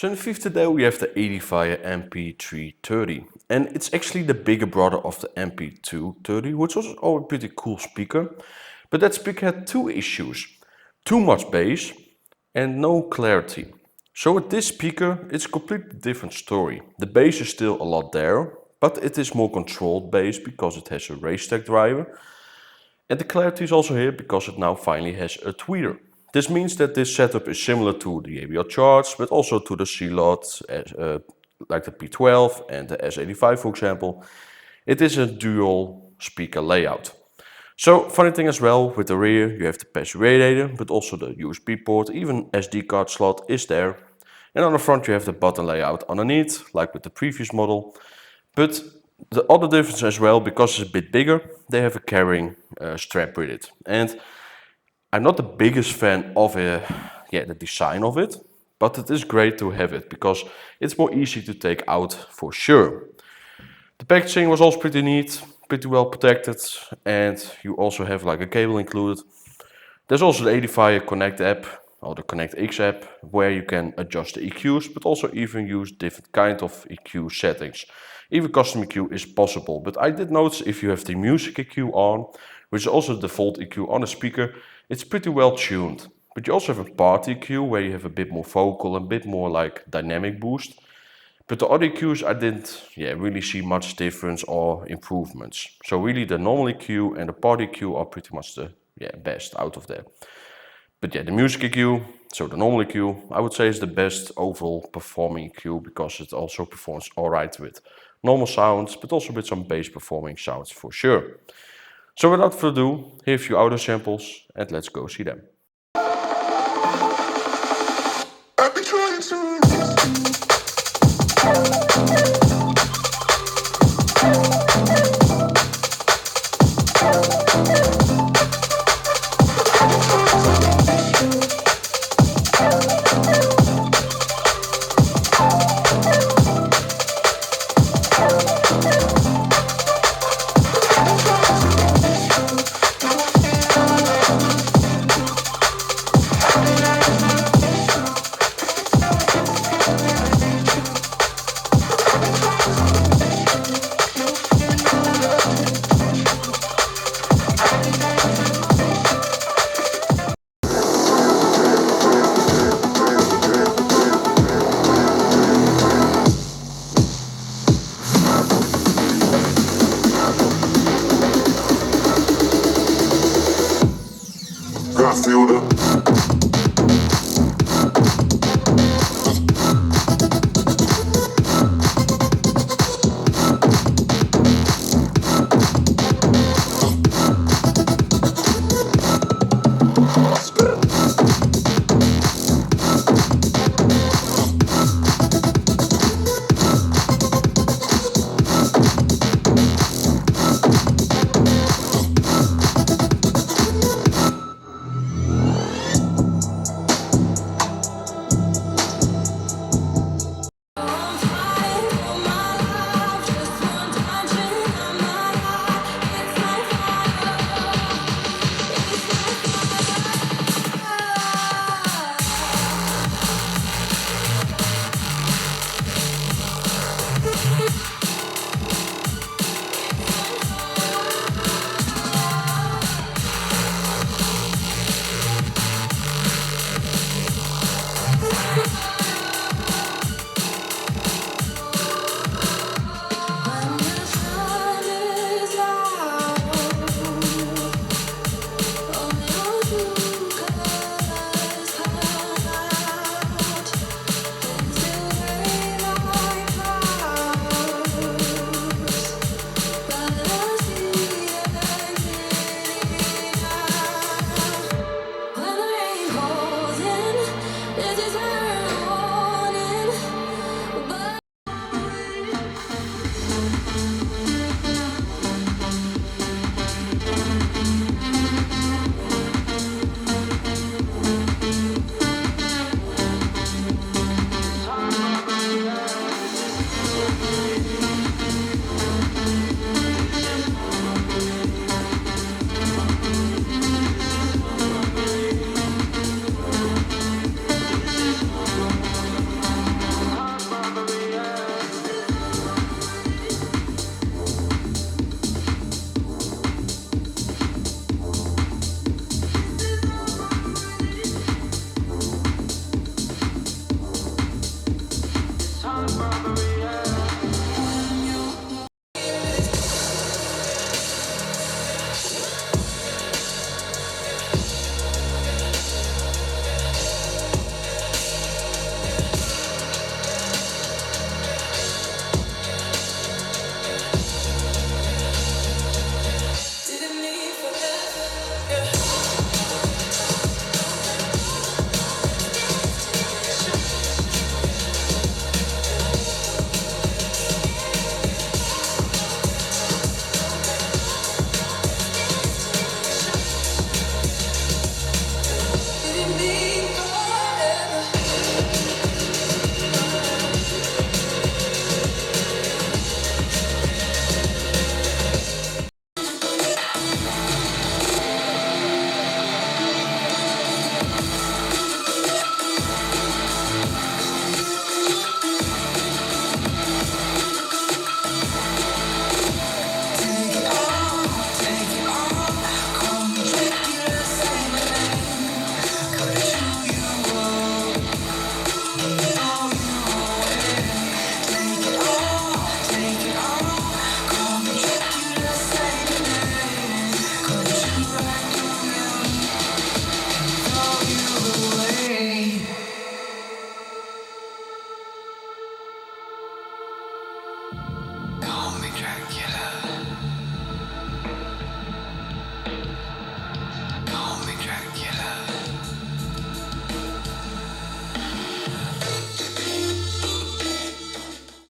So in the fifth today we have the Edifier MP330, and it's actually the bigger brother of the MP230, which was a pretty cool speaker. But that speaker had two issues: too much bass and no clarity. So with this speaker it's a completely different story. The bass is still a lot there, but it is more controlled bass because it has a RACETRACK driver. And the clarity is also here because it now finally has a tweeter. This means that this setup is similar to the ABL charts, but also to the C-Lot, like the P12 and the S85 for example. It is a dual speaker layout. So funny thing as well, with the rear you have the passive radiator, but also the USB port, even SD card slot is there. And on the front you have the button layout underneath, like with the previous model. But the other difference as well, because it's a bit bigger, they have a carrying strap with it. And I'm not the biggest fan of the design of it, but it is great to have it because it's more easy to take out for sure. The packaging was also pretty neat, pretty well protected, and you also have like a cable included. There's also the Edifier Connect app, or the Connect X app, where you can adjust the EQs, but also even use different kind of EQ settings. Even custom EQ is possible, but I did notice if you have the music EQ on, which is also the default EQ on a speaker, it's pretty well tuned. But you also have a party EQ where you have a bit more vocal and a bit more like dynamic boost. But the other EQs I didn't really see much difference or improvements. So really the normal EQ and the party EQ are pretty much the best out of there. But the music EQ, so the normal EQ, I would say is the best overall performing EQ because it also performs alright with normal sounds, but also with some bass performing sounds for sure. So without further ado, here are a few audio samples and let's go see them.